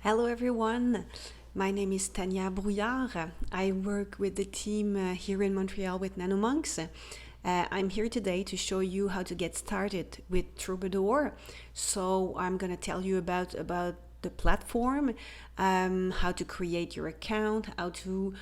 Hello everyone, my name is Tania Brouillard. I work with the team here in Montreal with NanoMonks. I'm here today to show you how to get started with Troubadour. So I'm going to tell you about the platform, how to create your account, how to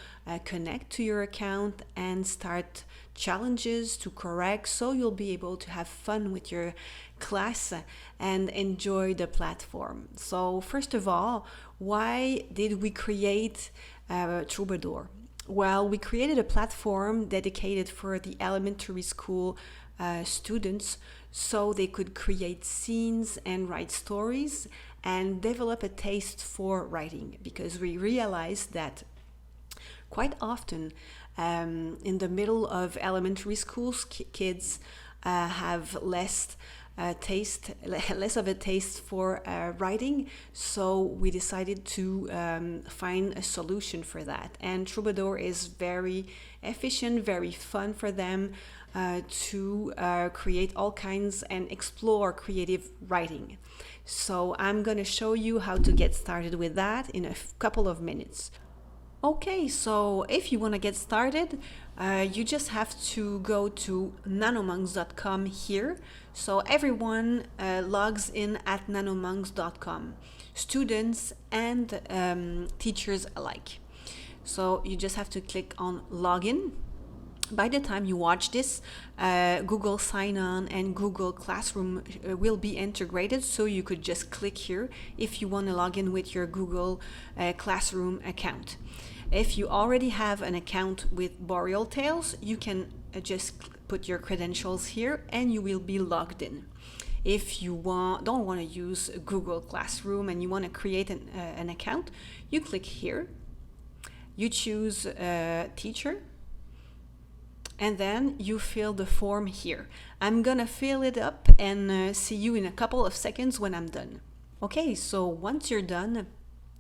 connect to your account and start challenges to correct, so you'll be able to have fun with your class and enjoy the platform. So first of all, why did we create Troubadour? Well, we created a platform dedicated for the elementary school students so they could create scenes and write stories and develop a taste for writing, because we realized that quite often in the middle of elementary schools, kids have less of a taste for writing. So we decided to find a solution for that. And Troubadour is very efficient, very fun for them to create all kinds and explore creative writing. So I'm going to show you how to get started with that in a couple of minutes. Okay, so if you want to get started, you just have to go to nanomonks.com here. So everyone logs in at nanomonks.com, students and teachers alike. So you just have to click on login. By the time you watch this, Google Sign-On and Google Classroom will be integrated, so you could just click here if you want to log in with your Google Classroom account. If you already have an account with Boreal Tales, you can just put your credentials here and you will be logged in. If you don't want to use Google Classroom and you want to create an account, you click here, you choose teacher, and then you fill the form here. I'm gonna fill it up and see you in a couple of seconds when I'm done. Okay, so once you're done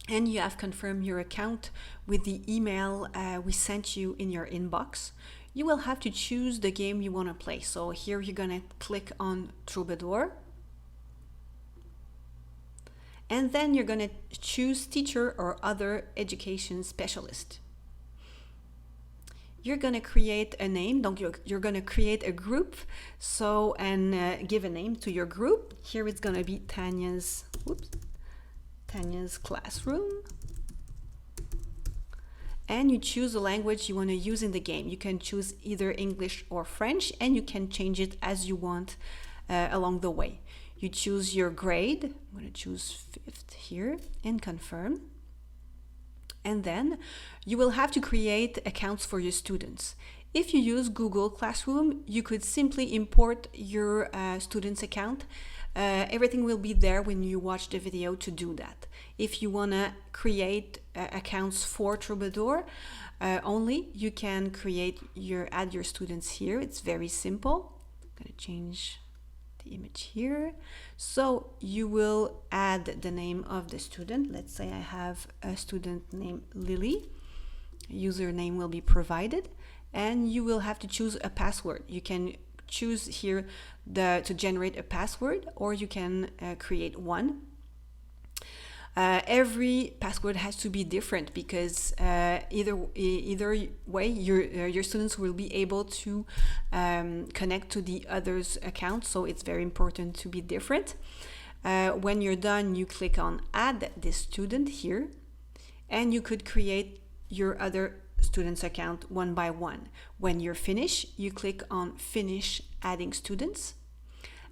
and you have confirmed your account with the email we sent you in your inbox, you will have to choose the game you want to play. So here you're gonna click on Troubadour, and then you're gonna choose teacher or other education specialist. You're going to create a name, donc you're going to create a group, and give a name to your group. Here it's going to be Tanya's Classroom. And you choose the language you want to use in the game. You can choose either English or French, and you can change it as you want along the way. You choose your grade. I'm going to choose 5th here and confirm. And then you will have to create accounts for your students. If you use Google Classroom, you could simply import your student's account. Everything will be there when you watch the video to do that. If you want to create accounts for Troubadour only, you can add your students here. It's very simple. I'm going to change the image here. So you will add the name of the student. Let's say I have a student named Lily. Username will be provided, and you will have to choose a password. You can choose here to generate a password, or you can create one. Every password has to be different, because either way your students will be able to connect to the other's account, so it's very important to be different. When you're done, you click on add this student here, and you could create your other student's account one by one. When you're finished, you click on finish adding students,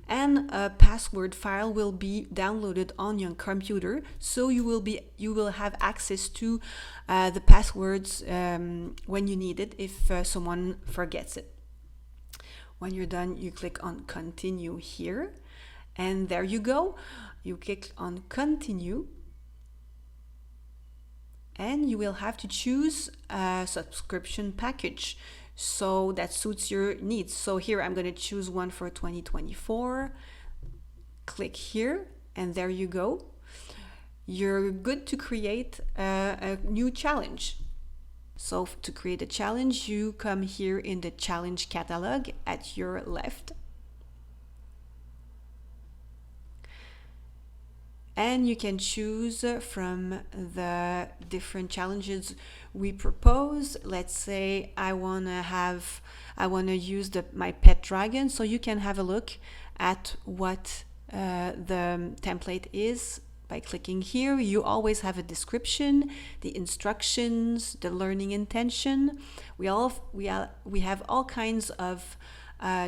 and a password file will be downloaded on your computer, so you will have access to the passwords when you need it, if someone forgets it. When you're done, you click on continue here, and there you go. You click on continue, and you will have to choose a subscription package so that suits your needs. So here I'm going to choose one for 2024. Click here, and there you go. You're good to create a new challenge. So to create a challenge, you come here in the challenge catalog at your left. and you can choose from the different challenges we propose. Let's say I want to use my pet dragon, so you can have a look at what the template is by clicking here. You always have a description, the instructions, the learning intention. We have all kinds of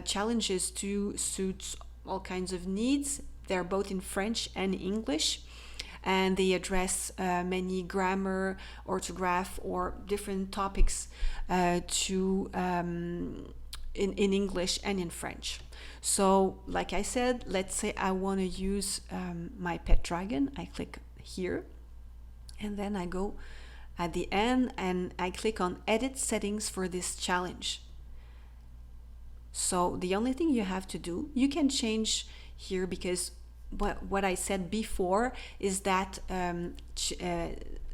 challenges to suit all kinds of needs. They're both in French and English, and they address many grammar, orthograph, or different topics in English and in French. So, like I said, let's say I want to use my pet dragon. I click here, and then I go at the end and I click on Edit Settings for this challenge. So the only thing you have to do, you can change here, because what I said before is that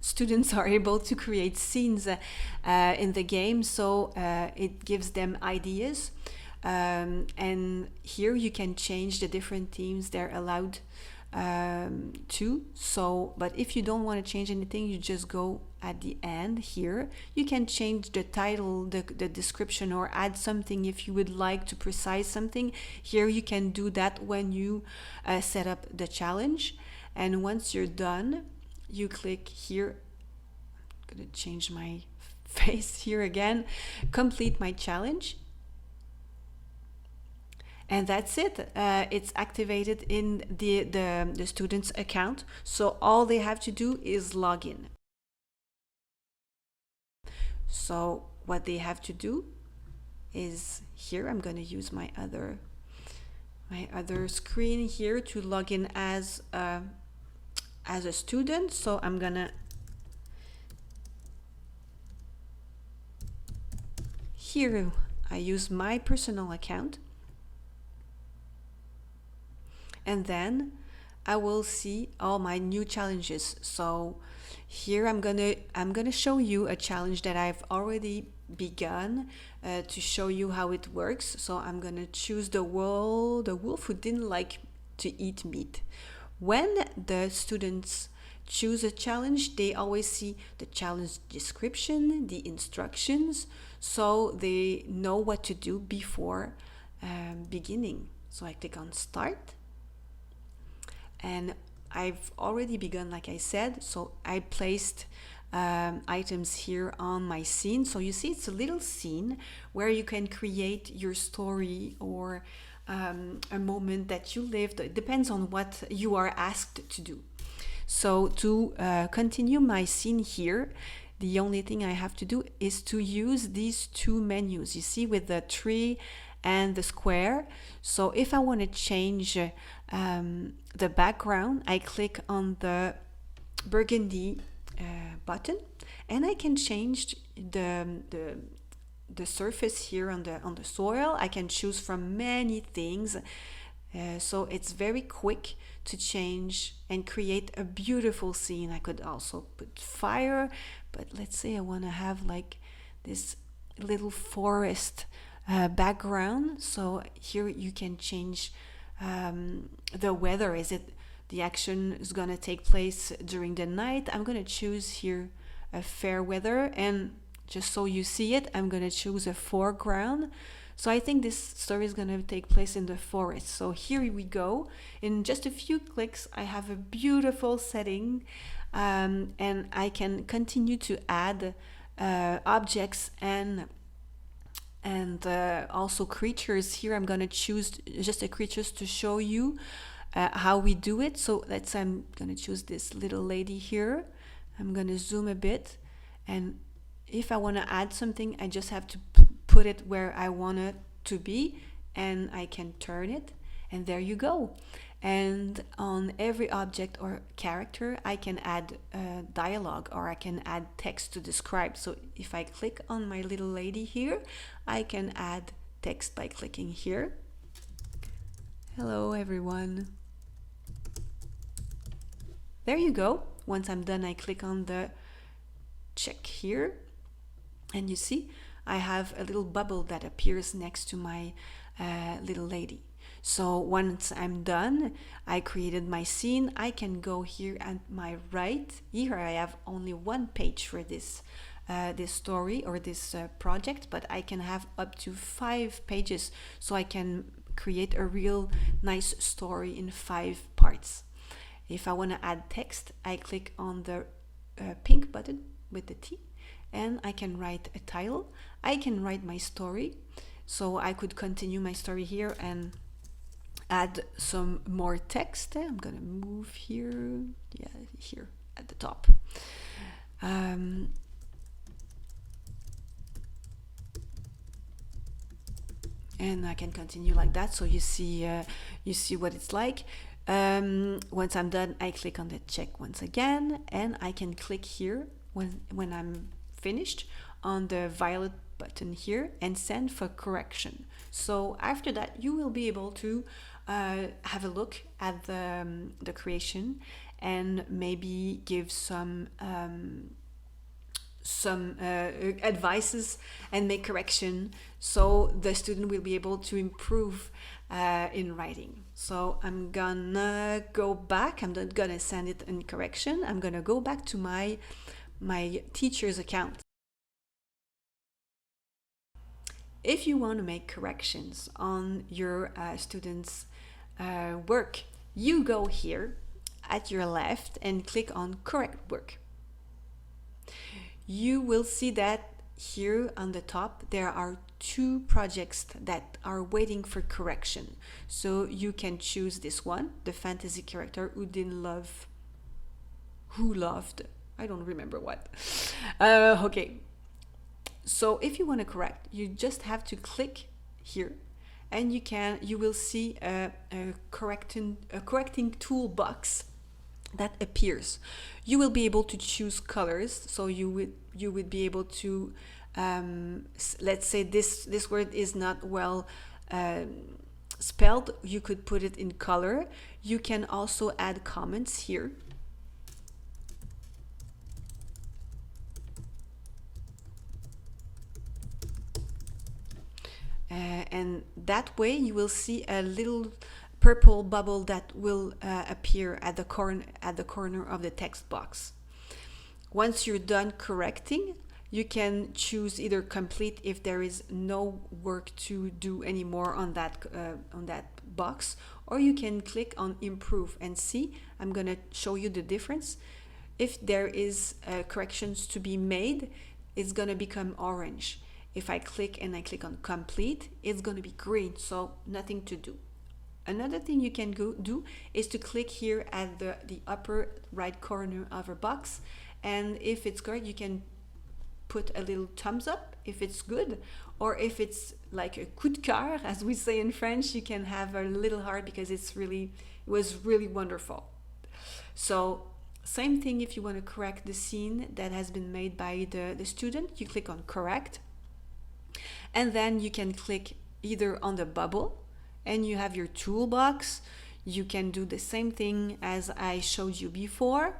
students are able to create scenes in the game, so it gives them ideas. And here you can change the different themes they're allowed to. So, but if you don't want to change anything, you just go at the end here. You can change the title, the description, or add something if you would like to precise something. Here you can do that when you set up the challenge. And once you're done, you click here. I'm gonna change my face here again. Complete my challenge. And that's it. It's activated in the student's account. So all they have to do is log in. So what they have to do is here, I'm going to use my other screen here to log in as a student. So I'm going to here I use my personal account, and then I will see all my new challenges. So here I'm gonna show you a challenge that I've already begun to show you how it works. So I'm gonna choose the wolf who didn't like to eat meat. When the students choose a challenge, they always see the challenge description, the instructions, so they know what to do before beginning. So I click on Start. And I've already begun, like I said, so I placed items here on my scene. So you see it's a little scene where you can create your story or a moment that you lived. It depends on what you are asked to do. So to continue my scene here, the only thing I have to do is to use these two menus, you see, with the tree and the square. So if I want to change the background, I click on the burgundy button, and I can change the surface here on the soil. I can choose from many things. So it's very quick to change and create a beautiful scene. I could also put fire, but let's say I want to have like this little forest background. So here you can change the weather. Is it the action is going to take place during the night? I'm going to choose here a fair weather, and just so you see it, I'm going to choose a foreground. So I think this story is going to take place in the forest. So here we go. In just a few clicks, I have a beautiful setting, and I can continue to add objects and also creatures. Here I'm going to choose just the creatures to show you how we do it. So I'm going to choose this little lady here. I'm going to zoom a bit, and if I want to add something, I just have to put it where I want it to be, and I can turn it, and there you go. And on every object or character, I can add dialogue, or I can add text to describe. So if I click on my little lady here, I can add text by clicking here. Hello everyone. There you go. Once I'm done, I click on the check here, and you see I have a little bubble that appears next to my little lady. So once I'm done, I created my scene. I can go here at my right. Here I have only one page for this story or this project, but I can have up to 5 pages, so I can create a real nice story in 5 parts. If I want to add text, I click on the pink button with the T, and I can write a title. I can write my story, so I could continue my story here and add some more text. I'm gonna move here, yeah, here at the top. And I can continue like that, so you see what it's like. Once I'm done, I click on the check once again, and I can click here when I'm finished on the violet button here and send for correction. So after that, you will be able to have a look at the creation and maybe give some advices and make correction, so the student will be able to improve in writing. So I'm gonna go back. I'm not gonna send it in correction. I'm gonna go back to my teacher's account. If you want to make corrections on your students' work, you go here at your left and click on correct work. You will see that here on the top there are 2 projects that are waiting for correction. So you can choose this one, the fantasy character who loved, I don't remember what. Okay, so if you want to correct, you just have to click here, and you will see a correcting toolbox that appears. You will be able to choose colors, so you would be able to let's say this word is not well spelled, you could put it in color. You can also add comments here. And that way you will see a little purple bubble that will appear at the corner of the text box. Once you're done correcting, you can choose either complete if there is no work to do anymore on that box, or you can click on improve and see. I'm gonna show you the difference. If there is corrections to be made, it's gonna become orange. If I click on complete, it's gonna be green, so nothing to do. Another thing you can do is to click here at the upper right corner of a box, and if it's correct, you can put a little thumbs up if it's good, or if it's like a coup de cœur, as we say in French, you can have a little heart because it was really wonderful. So same thing, if you want to correct the scene that has been made by the student, you click on correct, and then you can click either on the bubble and you have your toolbox. You can do the same thing as I showed you before,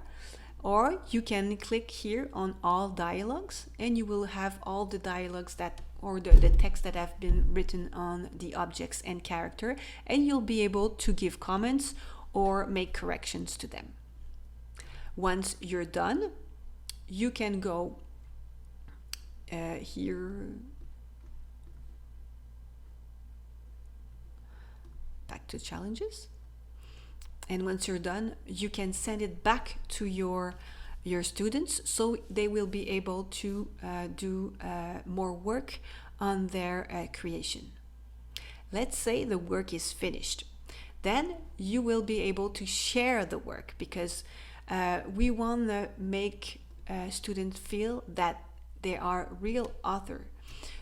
or you can click here on all dialogues, and you will have all the dialogues or the text that have been written on the objects and character, and you'll be able to give comments or make corrections to them. Once you're done, you can go here, back to challenges, and once you're done, you can send it back to your students, so they will be able to do more work on their creation. Let's say the work is finished. Then you will be able to share the work, because we want to make students feel that they are real author.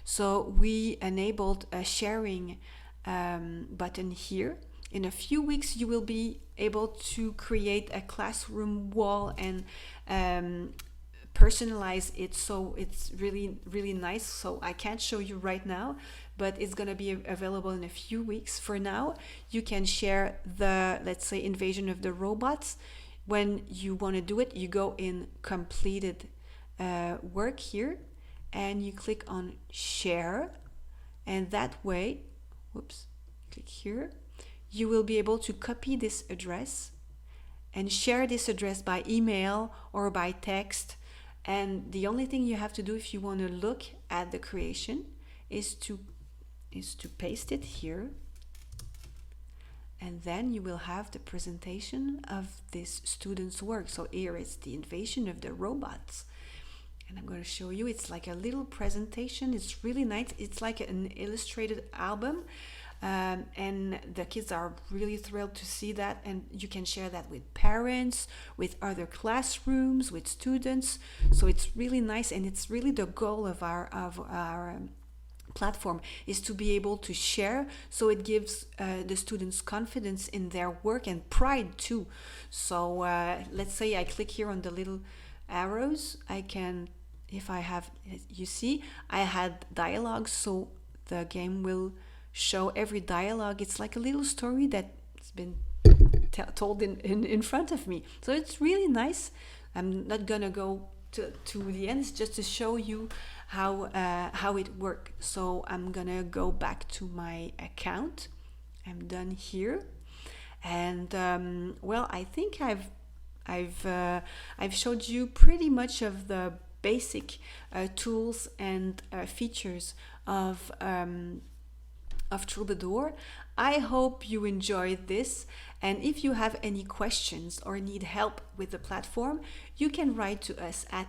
So we enabled a sharing button here. In a few weeks, you will be able to create a classroom wall and personalize it, so it's really nice. So I can't show you right now, but it's going to be available in a few weeks. For now, you can share the, let's say, invasion of the robots. When you want to do it, you go in completed work here, and you click on share, and that way, whoops, click here, you will be able to copy this address and share this address by email or by text. And the only thing you have to do if you want to look at the creation is to paste it here, and then you will have the presentation of this student's work. So here is the invasion of the robots, and I'm going to show you. It's like a little presentation. It's really nice. It's like an illustrated album, and the kids are really thrilled to see that, and you can share that with parents, with other classrooms, with students. So it's really nice, and it's really the goal of our platform, is to be able to share, so it gives the students confidence in their work and pride too. So let's say I click here on the little arrows. I can, if I have, you see I had dialogue, so the game will show every dialogue. It's like a little story that's been told in front of me. So it's really nice. I'm not gonna go to the end. It's just to show you how it works. So I'm gonna go back to my account. I'm done here, and well, I think I've showed you pretty much of the basic tools and features of Troubadour. I hope you enjoyed this, and if you have any questions or need help with the platform, you can write to us at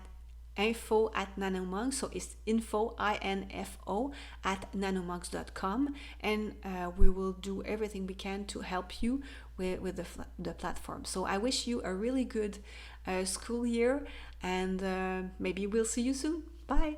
info@nanomonks, so it's info @nanomonks.com, and we will do everything we can to help you with the platform. So I wish you a really good school year, and maybe we'll see you soon. Bye.